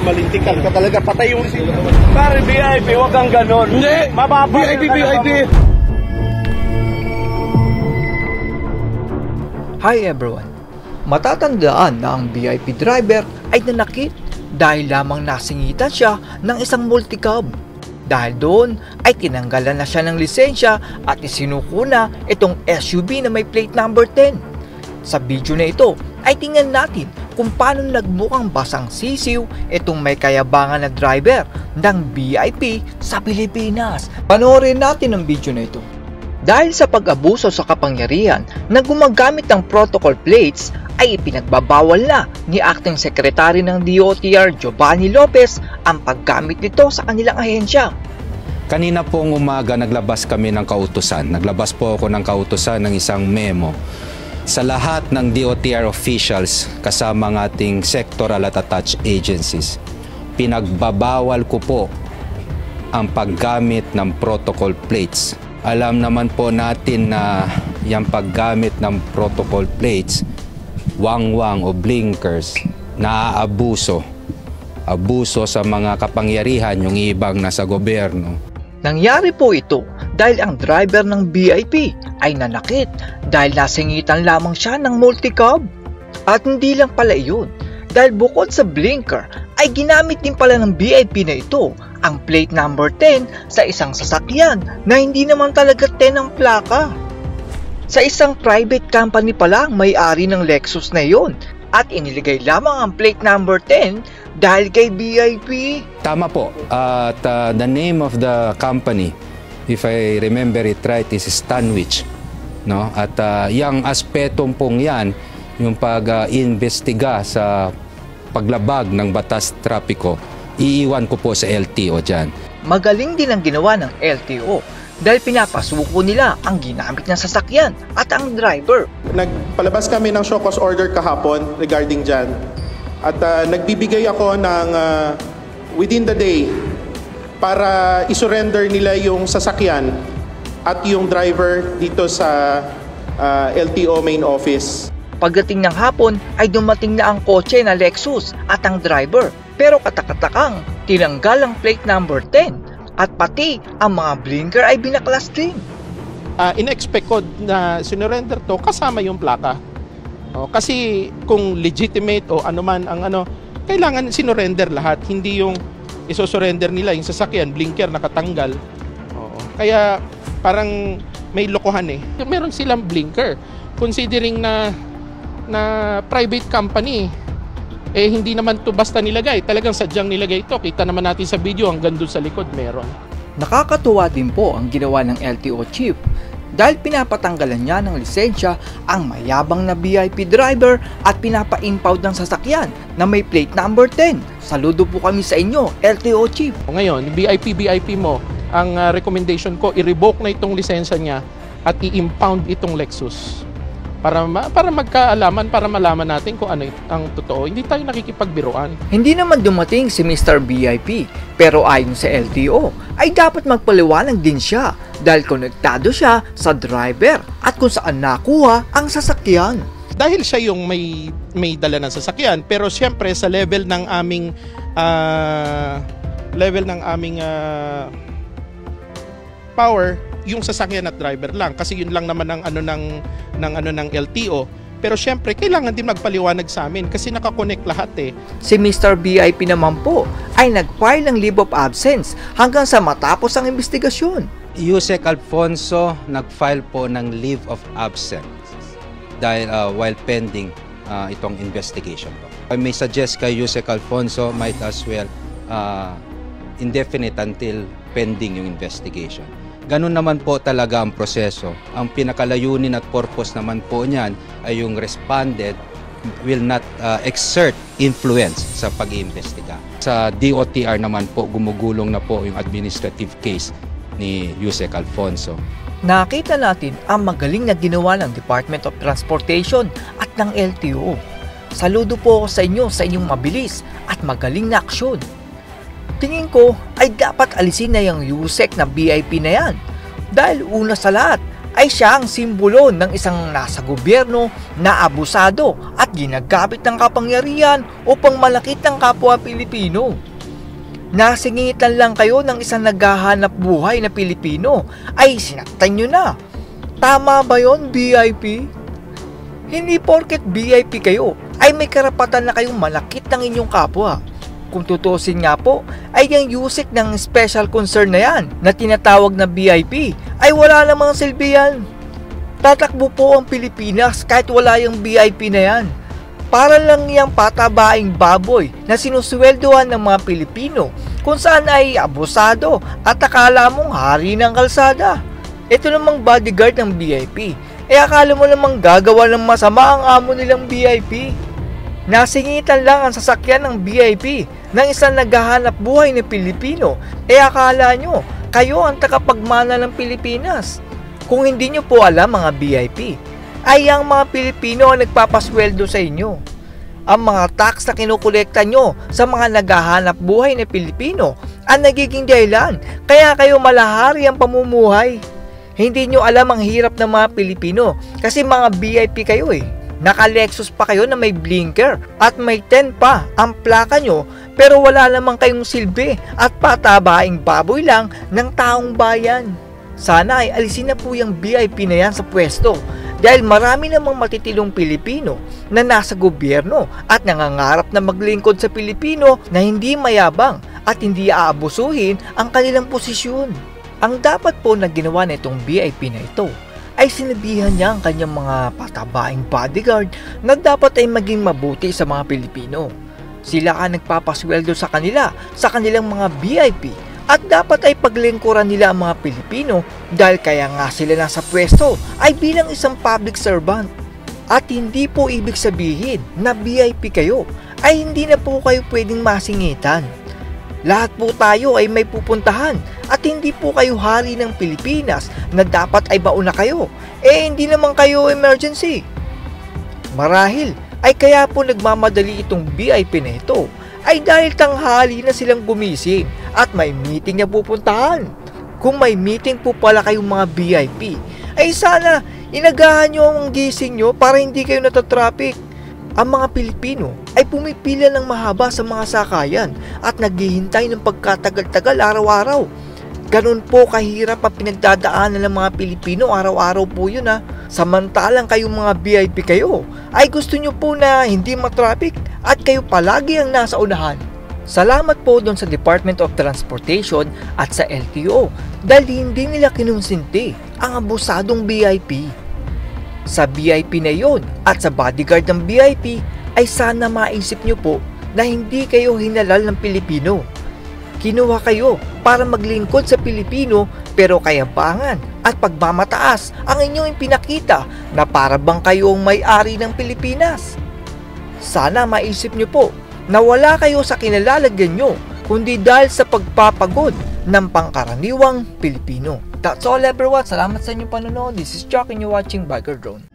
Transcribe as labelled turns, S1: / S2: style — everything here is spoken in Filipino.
S1: Malintikan ka talaga, patay yung receiver. Pare, VIP, huwag kang ganon. Hindi! Mababa VIP.
S2: Hi everyone! Matatandaan na ang VIP driver ay nanakit dahil lamang nasingitan siya ng isang multicab. Dahil doon ay tinanggalan na siya ng lisensya at isinuko na itong SUV na may plate number 10. Sa video na ito ay tingnan natin kung paano nagbukang basang sisiw itong may kayabangan na driver ng VIP sa Pilipinas. Panoorin natin ang video na ito. Dahil sa pag-abuso sa kapangyarihan na gumagamit ng protocol plates ay ipinagbabawal na ni Acting Secretary ng DOTR Giovanni Lopez ang paggamit nito sa kanilang ahensya.
S3: Kanina pong umaga naglabas kami ng kautusan. Naglabas po ako ng kautusan ng isang memo sa lahat ng DOTR officials kasama ng ating sectoral at attached agencies. Pinagbabawal ko po ang paggamit ng protocol plates. Alam naman po natin na yung paggamit ng protocol plates, wangwang o blinkers, naaabuso. Abuso sa mga kapangyarihan yung ibang nasa gobyerno.
S2: Nangyari po ito dahil ang driver ng VIP ay nanakit dahil nasingitan lamang siya ng multicab. At hindi lang pala iyon, dahil bukod sa blinker ay ginamit din pala ng VIP na ito ang plate number 10 sa isang sasakyan na hindi naman talaga 10 ang plaka. Sa isang private company pala ang may-ari ng Lexus na iyon at iniligay lamang ang plate number 10 dahil kay VIP.
S3: Tama po. At the name of the company, if I remember it right, is Stanwich. No? At yung aspetong pong yan, yung pag-imbestiga sa paglabag ng batas trapiko, iiwan ko po sa LTO dyan.
S2: Magaling din ang ginawa ng LTO dahil pinapasuko nila ang ginamit ng sasakyan at ang driver.
S1: Nagpalabas kami ng show cause order kahapon regarding dyan. At nagbibigay ako ng within the day para isurrender nila yung sasakyan at yung driver dito sa LTO main office.
S2: Pagdating ng hapon ay dumating na ang kotse na Lexus at ang driver. Pero katakatakang tinanggal ang plate number 10 at pati ang mga blinker ay binaklas din.
S4: In-expect ko na sinurrender to kasama yung plaka. Kasi kung legitimate o anuman ang kailangan sinurrender lahat. Hindi yung isosurrender nila yung sasakyan, blinker nakatanggal. Kaya parang may lokohan eh. Meron silang blinker. Considering na private company, hindi naman to basta nilagay. Talagang sadyang nilagay ito. Kita naman natin sa video hanggang doon sa likod meron.
S2: Nakakatuwa din po ang ginawa ng LTO chief dahil pinapatanggalan niya ng lisensya ang mayabang na VIP driver at pinapa-impound ng sasakyan na may plate number 10. Saludo po kami sa inyo, LTO chief.
S4: Ngayon, VIP mo, ang recommendation ko, i-revoke na itong lisensya niya at i-impound itong Lexus. Para magkaalaman, para malaman natin kung ano ang totoo. Hindi tayo nakikipagbiruan.
S2: Hindi naman dumating si Mr. VIP, pero ayon sa LTO ay dapat magpaliwanag din siya dahil konektado siya sa driver at kung saan nakuha ang sasakyan.
S4: Dahil siya yung may dala ng sasakyan, pero siyempre sa level ng aming power, yung sasakyan at driver lang kasi yun lang naman ang ng LTO. Pero syempre kailangan din magpaliwanag sa amin kasi nakakonect lahat eh.
S2: Si Mr. VIP naman po ay nag-file ng leave of absence hanggang sa matapos ang investigasyon.
S3: Yusek Alfonso nag-file po ng leave of absence dahil while pending itong investigation po. I may suggest kay Yusek Alfonso might as well indefinite until pending yung investigation. Ganun naman po talaga ang proseso. Ang pinakalayunin at purpose naman po niyan ay yung respondent will not exert influence sa pag-iimbestiga. Sa DOTR naman po, gumugulong na po yung administrative case ni Yusek Alfonso.
S2: Nakita natin ang magaling na ginawa ng Department of Transportation at ng LTO. Saludo po ako sa inyo sa inyong mabilis at magaling na aksyon. Tingin ko ay dapat alisin na yung Yusek na VIP na yan. Dahil una sa lahat ay siya ang simbolo ng isang nasa gobyerno na abusado at ginagamit ng kapangyarihan upang malakit ang kapwa Pilipino. Nasingitan lang kayo ng isang naghahanap buhay na Pilipino ay sinaktan nyo na. Tama ba yon, VIP? Hindi porket VIP kayo ay may karapatan na kayong malakit ng inyong kapwa. Kung tutusin nga po, ay yung usik ng special concern na yan na tinatawag na VIP ay wala namang silbi yan. Tatakbo po ang Pilipinas kahit wala yung VIP na yan. Para lang yung patabaing baboy na sinusweldohan ng mga Pilipino kung saan ay abusado at akala mong hari ng kalsada. Ito namang bodyguard ng VIP, akala mo namang gagawa ng masama ang amo nilang VIP. Nasingitan lang ang sasakyan ng VIP ng isang naghahanap buhay na Pilipino, akala nyo kayo ang tagapagmana ng Pilipinas. Kung hindi nyo po alam mga VIP, ay ang mga Pilipino ang nagpapasweldo sa inyo. Ang mga tax na kinukolekta nyo sa mga naghahanap buhay na Pilipino ang nagiging dahilan kaya kayo malahari ang pamumuhay. Hindi nyo alam ang hirap ng mga Pilipino kasi mga VIP kayo Naka-Lexus pa kayo na may blinker at may 10 pa ang plaka nyo pero wala namang kayong silbi at patabaing baboy lang ng taong bayan. Sana ay alisin na po yung VIP na yan sa pwesto dahil marami namang matitilong Pilipino na nasa gobyerno at nangangarap na maglingkod sa Pilipino na hindi mayabang at hindi aabusuhin ang kanilang posisyon. Ang dapat po na ginawa na itong VIP na ito ay sinabihan niya ang kanyang mga patabaing bodyguard na dapat ay maging mabuti sa mga Pilipino. Sila ang nagpapasweldo sa kanilang mga VIP at dapat ay paglingkuran nila ang mga Pilipino dahil kaya nga sila nasa pwesto ay bilang isang public servant. At hindi po ibig sabihin na VIP kayo ay hindi na po kayo pwedeng masingitan. Lahat po tayo ay may pupuntahan at hindi po kayo hari ng Pilipinas na dapat ay bauna kayo. Hindi naman kayo emergency. Marahil ay kaya po nagmamadali itong VIP na ito ay dahil tanghali na silang gumising at may meeting na pupuntahan. Kung may meeting po pala kayong mga VIP, ay sana inagahan nyo ang gising nyo para hindi kayo natatraffic. Ang mga Pilipino ay pumipila ng mahaba sa mga sakayan at naghihintay ng pagkatagal-tagal araw-araw. Ganun po kahirap ang pinagdadaanan ng mga Pilipino araw-araw po yun Samantalang kayong mga VIP kayo ay gusto nyo po na hindi matraffic at kayo palagi ang nasa unahan. Salamat po doon sa Department of Transportation at sa LTO dahil hindi nila kinonsinti ang abusadong VIP. Sa VIP na yon at sa bodyguard ng VIP ay sana maisip nyo po na hindi kayo hinalal ng Pilipino. Kinuha kayo para maglingkod sa Pilipino pero kayabangan at pagmamataas ang inyong ipinakita na para bang kayo ang may-ari ng Pilipinas. Sana maisip nyo po na wala kayo sa kinalalagyan nyo kundi dahil sa pagpapagod ng pangkaraniwang Pilipino. That's all everyone. Salamat sa inyong panonood. This is Chuck and you're watching Biker Drone.